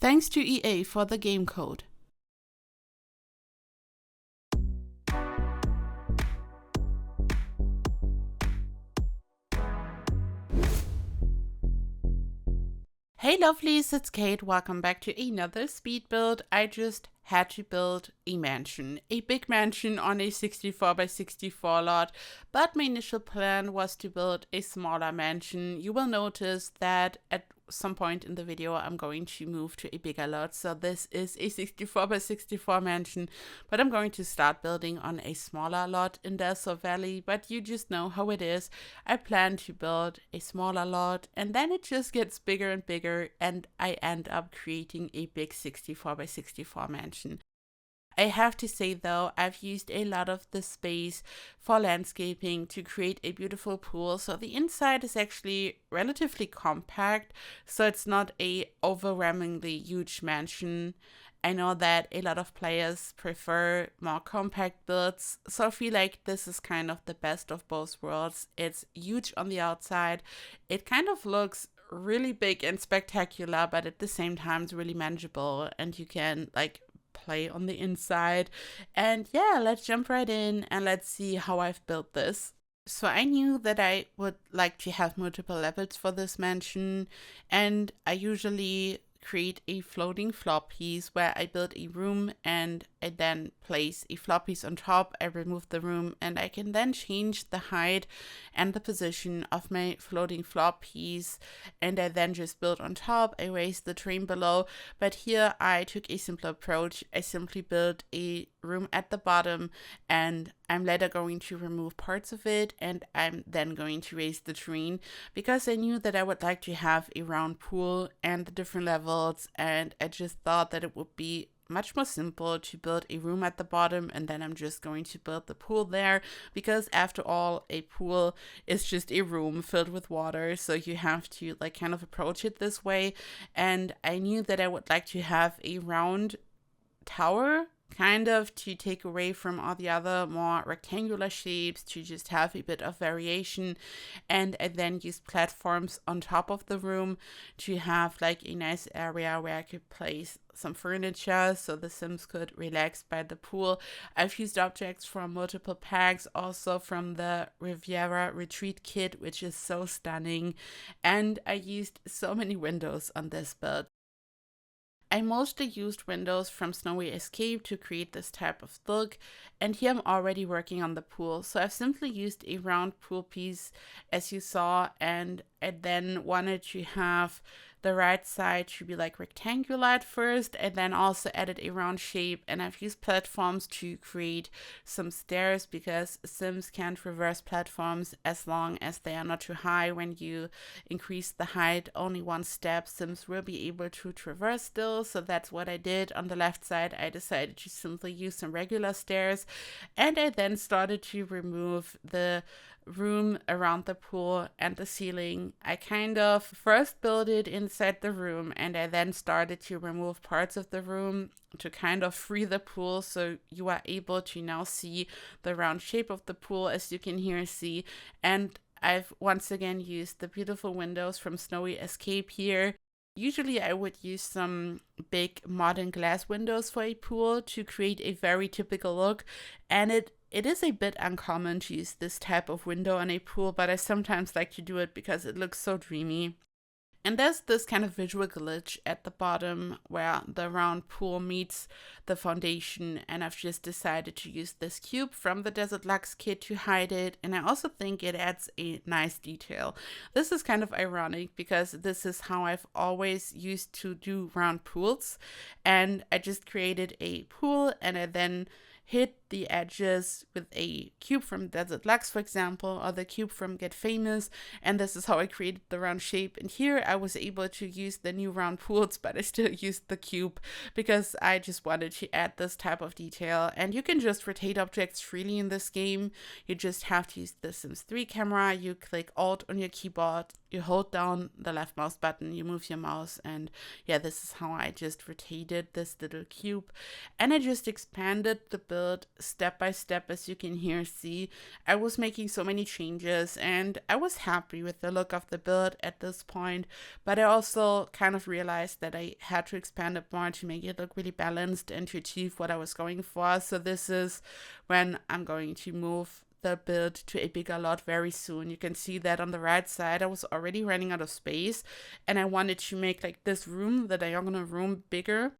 Thanks to EA for the game code. Hey lovelies, it's Kate. Welcome back to another speed build. I just had to build a mansion, a big mansion on a 64 by 64 lot, but my initial plan was to build a smaller mansion. You will notice that at some point in the video I'm going to move to a bigger lot, so this is a 64 by 64 mansion, but I'm going to start building on a smaller lot in Desert Valley. But you just know how it is. I plan to build a smaller lot and then it just gets bigger and bigger, and I end up creating a big 64 by 64 mansion. I have to say though, I've used a lot of the space for landscaping to create a beautiful pool. So the inside is actually relatively compact, so it's not a overwhelmingly huge mansion. I know that a lot of players prefer more compact builds, so I feel like this is kind of the best of both worlds. It's huge on the outside. It kind of looks really big and spectacular, but at the same time it's really manageable and you can play on the inside. And yeah, let's jump right in and let's see how I've built this. So I knew that I would like to have multiple levels for this mansion, and I usually create a floating flop piece where I build a room and I then place a flop piece on top. I remove the room and I can then change the height and the position of my floating flop piece, and I then just build on top. I raise the terrain below, but here I took a simpler approach. I simply built a room at the bottom and I'm later going to remove parts of it, and I'm then going to raise the terrain because I knew that I would like to have a round pool and the different levels, and I just thought that it would be much more simple to build a room at the bottom and then I'm just going to build the pool there, because after all, a pool is just a room filled with water, so you have to kind of approach it this way. And I knew that I would like to have a round tower, kind of to take away from all the other more rectangular shapes, to just have a bit of variation. And I then used platforms on top of the room to have a nice area where I could place some furniture so the Sims could relax by the pool. I've used objects from multiple packs, also from the Riviera Retreat kit, which is so stunning, and I used so many windows on this build. I mostly used windows from Snowy Escape to create this type of look, and here I'm already working on the pool. So I've simply used a round pool piece, as you saw, and I then wanted to have the right side to be rectangular at first, and then also added a round shape. And I've used platforms to create some stairs because Sims can traverse platforms as long as they are not too high. When you increase the height only one step, Sims will be able to traverse still. So that's what I did. On the left side, I decided to simply use some regular stairs, and I then started to remove the room around the pool and the ceiling. I kind of first built it inside the room, and I then started to remove parts of the room to kind of free the pool, so you are able to now see the round shape of the pool, as you can here see. And I've once again used the beautiful windows from Snowy Escape here. Usually I would use some big modern glass windows for a pool to create a very typical look, and it is a bit uncommon to use this type of window on a pool, but I sometimes like to do it because it looks so dreamy. And there's this kind of visual glitch at the bottom where the round pool meets the foundation, and I've just decided to use this cube from the Desert Lux kit to hide it, and I also think it adds a nice detail. This is kind of ironic because this is how I've always used to do round pools, and I just created a pool and I then hit the edges with a cube from Desert Lux, for example, or the cube from Get Famous, and this is how I created the round shape. And here I was able to use the new round pools, but I still used the cube because I just wanted to add this type of detail. And you can just rotate objects freely in this game. You just have to use the Sims 3 camera. You click Alt on your keyboard you hold down the left mouse button, you move your mouse, and yeah, this is how I just rotated this little cube. And I just expanded the build step by step, as you can here see. I was making so many changes, and I was happy with the look of the build at this point, but I also kind of realized that I had to expand it more to make it look really balanced and to achieve what I was going for. So this is when I'm going to move the build to a bigger lot very soon. You can see that on the right side I was already running out of space, and I wanted to make like this room, the diagonal room, bigger.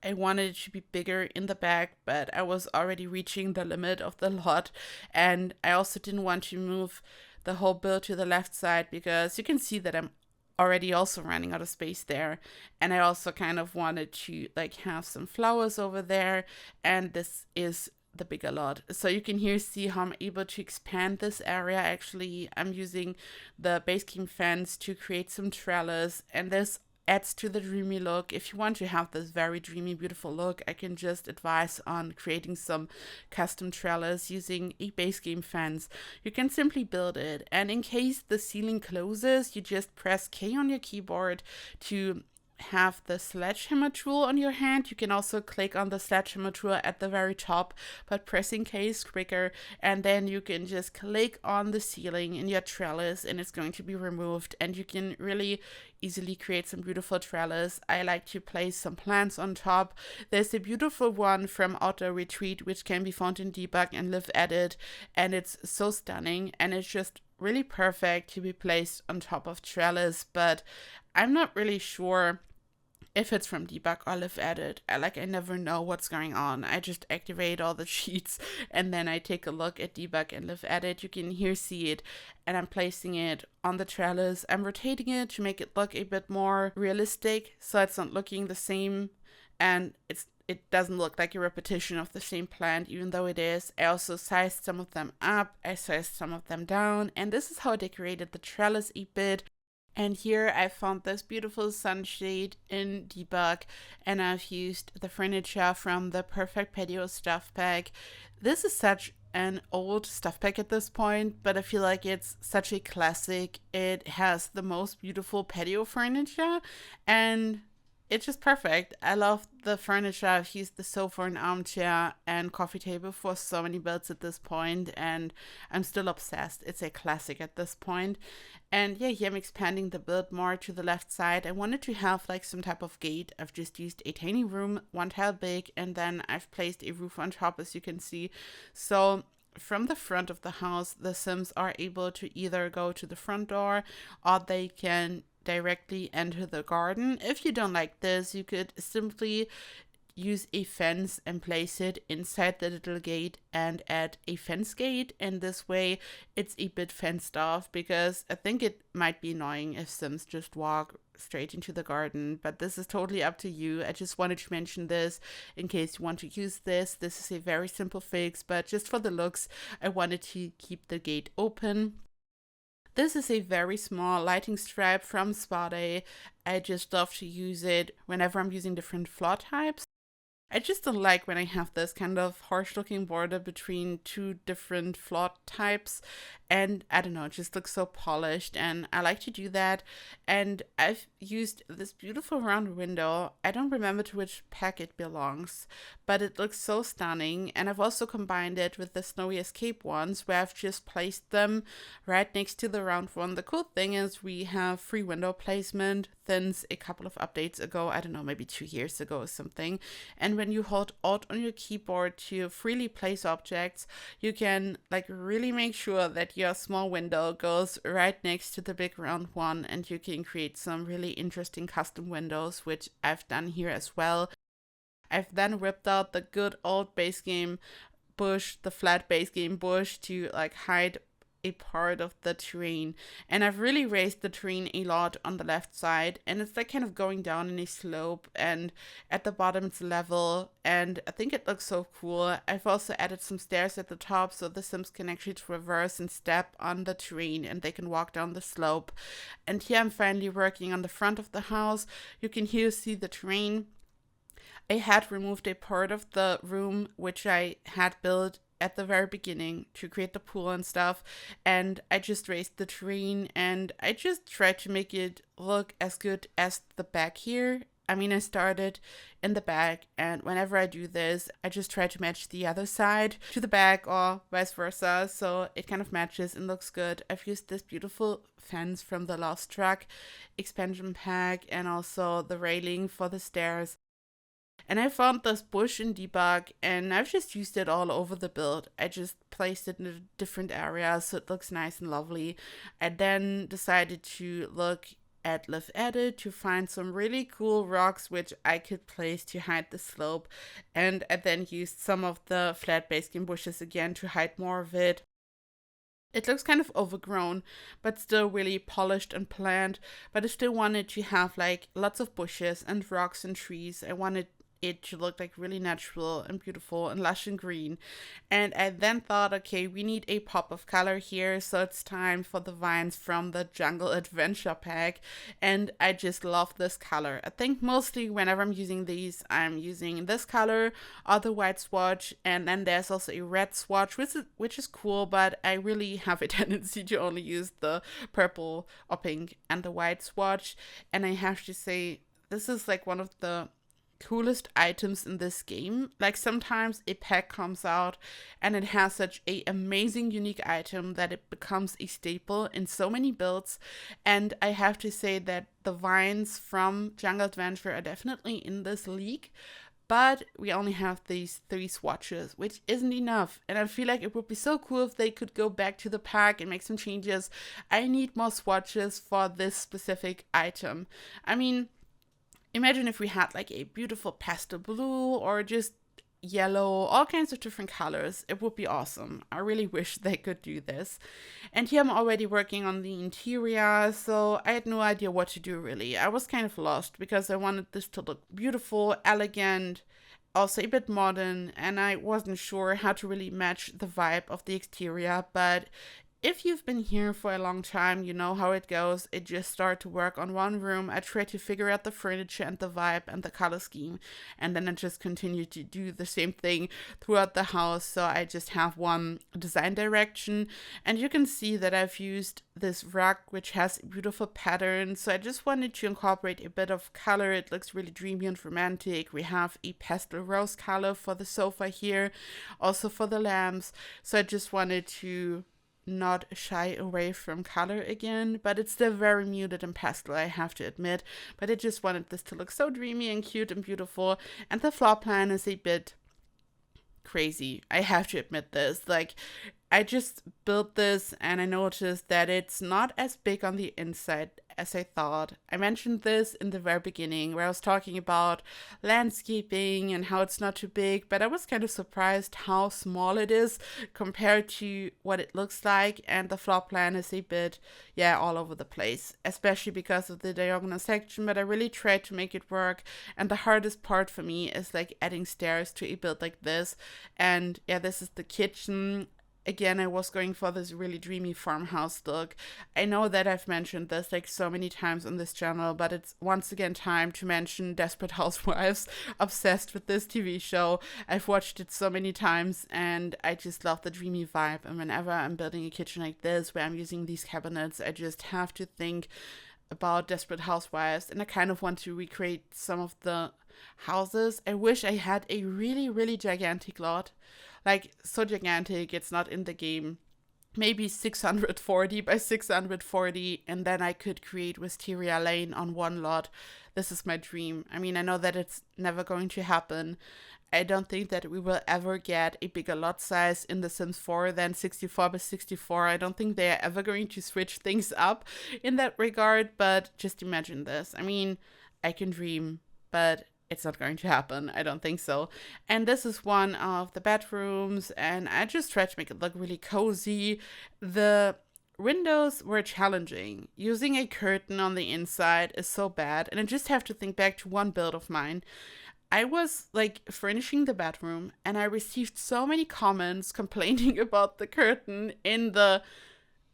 I wanted it to be bigger in the back, but I was already reaching the limit of the lot, and I also didn't want to move the whole build to the left side because you can see that I'm already also running out of space there, and I also kind of wanted to like have some flowers over there, and this is the bigger lot. So you can here see how I'm able to expand this area. Actually, I'm using the base game fence to create some trellis, and this adds to the dreamy look. If you want to have this very dreamy, beautiful look, I can just advise on creating some custom trellis using a base game fence. You can simply build it, and in case the ceiling closes, you just press K on your keyboard to have the sledgehammer tool on your hand. You can also click on the sledgehammer tool at the very top, but pressing K is quicker, and then you can just click on the ceiling in your trellis and it's going to be removed, and you can really easily create some beautiful trellis. I like to place some plants on top. There's a beautiful one from Outdoor Retreat which can be found in debug and live edit, and it's so stunning, and it's just really perfect to be placed on top of trellis, but I'm not really sure if it's from debug or live edit. I never know what's going on. I just activate all the sheets and then I take a look at debug and live edit. You can here see it, and I'm placing it on the trellis. I'm rotating it to make it look a bit more realistic, so it's not looking the same, and it doesn't look like a repetition of the same plant, even though it is. I also sized some of them up, I sized some of them down, and this is how I decorated the trellis a bit. And here I found this beautiful sunshade in debug, and I've used the furniture from the Perfect Patio stuff pack. This is such an old stuff pack at this point, but I feel like it's such a classic. It has the most beautiful patio furniture, and it's just perfect. I love the furniture. I've used the sofa and armchair and coffee table for so many builds at this point, and I'm still obsessed. It's a classic at this point. And yeah, here I'm expanding the build more to the left side. I wanted to have like some type of gate. I've just used a tiny room, one tile big, and then I've placed a roof on top, as you can see. So from the front of the house, the Sims are able to either go to the front door or they can directly enter the garden. If you don't like this, you could simply use a fence and place it inside the little gate and add a fence gate, and this way it's a bit fenced off, because I think it might be annoying if Sims just walk straight into the garden, but this is totally up to you. I just wanted to mention this in case you want to use this. This is a very simple fix, but just for the looks, I wanted to keep the gate open. This is a very small lighting stripe from Spade. I just love to use it whenever I'm using different floor types. I just don't like when I have this kind of harsh looking border between two different floor types, and I don't know, it just looks so polished, and I like to do that. And I've used this beautiful round window. I don't remember to which pack it belongs, but it looks so stunning. And I've also combined it with the Snowy Escape ones, where I've just placed them right next to the round one. The cool thing is we have free window placement since a couple of updates ago, I don't know, maybe 2 years ago or something. And when you hold Alt on your keyboard to freely place objects, you can like really make sure that your small window goes right next to the big round one, and you can create some really interesting custom windows, which I've done here as well. I've then whipped out the good old base game bush, the flat base game bush, to like hide a part of the terrain, and I've really raised the terrain a lot on the left side, and it's like kind of going down in a slope, and at the bottom it's level, and I think it looks so cool. I've also added some stairs at the top so the Sims can actually traverse and step on the terrain and they can walk down the slope. And here I'm finally working on the front of the house. You can here see the terrain. I had removed a part of the room which I had built at the very beginning to create the pool and stuff, and I just raised the terrain and I just tried to make it look as good as the back here. I mean, I started in the back, and whenever I do this, I just try to match the other side to the back or vice versa, so it kind of matches and looks good. I've used this beautiful fence from the Lost Truck expansion pack and also the railing for the stairs. And I found this bush in debug, and I've just used it all over the build. I just placed it in different areas so it looks nice and lovely. I then decided to look at Live Edit to find some really cool rocks which I could place to hide the slope, and I then used some of the flat base game bushes again to hide more of it. It looks kind of overgrown, but still really polished and planned, but I still wanted to have like lots of bushes and rocks and trees. I wanted it to look like really natural and beautiful and lush and green. And I then thought, okay, we need a pop of color here, so it's time for the vines from the Jungle Adventure pack. And I just love this color. I think mostly whenever I'm using these, I'm using this color or the white swatch, and then there's also a red swatch, which is cool, but I really have a tendency to only use the purple or pink and the white swatch. And I have to say, this is like one of the coolest items in this game. Like, sometimes a pack comes out and it has such a amazing unique item that it becomes a staple in so many builds, and I have to say that the vines from Jungle Adventure are definitely in this league. But we only have these 3 swatches, which isn't enough. And I feel like it would be so cool if they could go back to the pack and make some changes. I need more swatches for this specific item. I mean, imagine if we had like a beautiful pastel blue or just yellow, all kinds of different colors. It would be awesome. I really wish they could do this. And here I'm already working on the interior, so I had no idea what to do really. I was kind of lost because I wanted this to look beautiful, elegant, also a bit modern, and I wasn't sure how to really match the vibe of the exterior, but if you've been here for a long time, you know how it goes. I just start to work on one room. I try to figure out the furniture and the vibe and the color scheme. And then I just continue to do the same thing throughout the house. So I just have one design direction. And you can see that I've used this rug, which has a beautiful pattern. So I just wanted to incorporate a bit of color. It looks really dreamy and romantic. We have a pastel rose color for the sofa here, also for the lamps. So I just wanted to not shy away from color again, but it's still very muted and pastel, I have to admit. But I just wanted this to look so dreamy and cute and beautiful. And the floor plan is a bit crazy, I have to admit this. Like, I just built this and I noticed that it's not as big on the inside as I thought. I mentioned this in the very beginning where I was talking about landscaping and how it's not too big, but I was kind of surprised how small it is compared to what it looks like, and the floor plan is a bit, all over the place, especially because of the diagonal section, but I really tried to make it work, and the hardest part for me is like adding stairs to a build like this. And this is the kitchen. Again, I was going for this really dreamy farmhouse look. I know that I've mentioned this like so many times on this channel, but it's once again time to mention Desperate Housewives. Obsessed with this TV show. I've watched it so many times and I just love the dreamy vibe. And whenever I'm building a kitchen like this, where I'm using these cabinets, I just have to think about Desperate Housewives, and I kind of want to recreate some of the houses. I wish I had a really, really gigantic lot. Like, so gigantic, it's not in the game. Maybe 640 by 640, and then I could create Wisteria Lane on one lot. This is my dream. I mean, I know that it's never going to happen. I don't think that we will ever get a bigger lot size in The Sims 4 than 64 by 64. I don't think they are ever going to switch things up in that regard, but just imagine this. I mean, I can dream, but it's not going to happen. I don't think so. And this is one of the bedrooms, and I just tried to make it look really cozy. The windows were challenging. Using a curtain on the inside is so bad, and I just have to think back to one build of mine. I was like furnishing the bedroom, and I received so many comments complaining about the curtain in the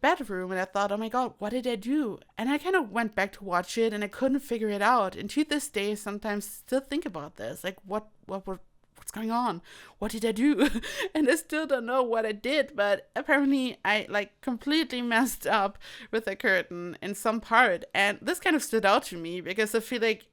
bedroom, and I thought, oh my god, what did I do? And I kind of went back to watch it and I couldn't figure it out. And to this day, I sometimes still think about this. Like, what what's going on? What did I do? And I still don't know what I did, but apparently I like completely messed up with the curtain in some part. And this kind of stood out to me because I feel like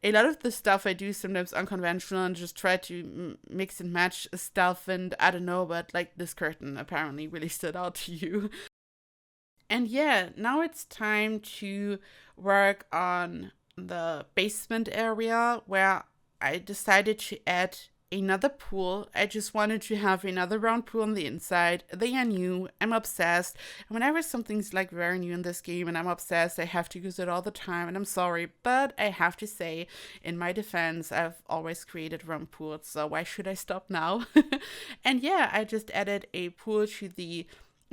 a lot of the stuff I do sometimes unconventional and just try to mix and match stuff, and I don't know, but like this curtain apparently really stood out to you. And yeah, now it's time to work on the basement area where I decided to add another pool. I just wanted to have another round pool on the inside. They are new. I'm obsessed. And whenever something's like very new in this game and I'm obsessed, I have to use it all the time. And I'm sorry, but I have to say, in my defense, I've always created round pools. So why should I stop now? And yeah, I just added a pool to the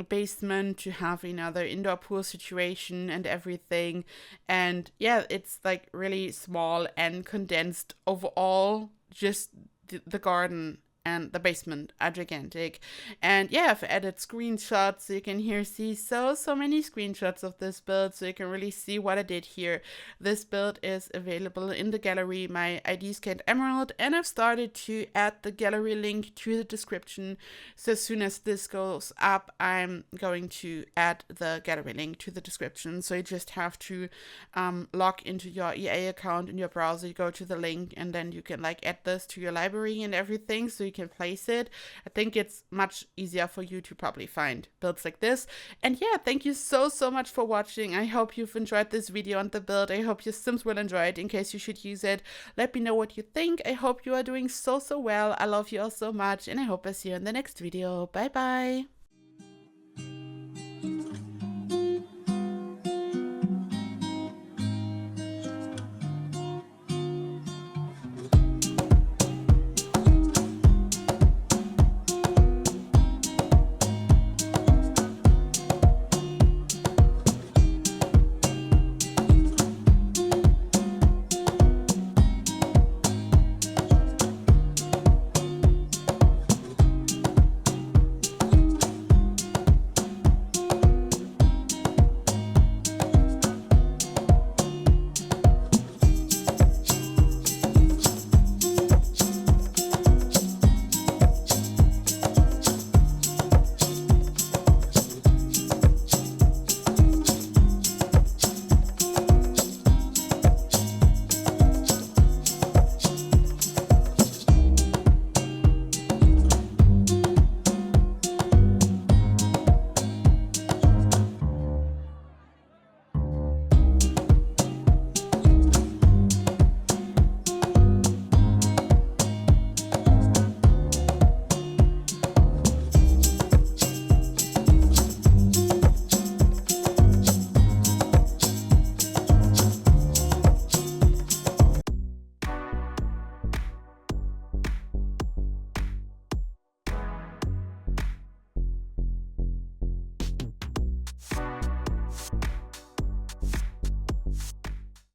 basement to have another indoor pool situation and everything. And yeah, it's like really small and condensed overall. Just the garden and the basement are gigantic. And yeah, I've added screenshots so you can here see so many screenshots of this build, so you can really see what I did here. This build is available in the gallery. My ID is KateEmerald, and I've started to add the gallery link to the description. So as soon as this goes up, I'm going to add the gallery link to the description. So you just have to log into your EA account in your browser. You go to the link, and then you can like add this to your library and everything, so you can place it. I think it's much easier for you to probably find builds like this. And yeah, thank you so much for watching. I hope you've enjoyed this video and the build. I hope your Sims will enjoy it in case you should use it. Let me know what you think. I hope you are doing so well. I love you all so much, and I hope I see you in the next video. Bye bye.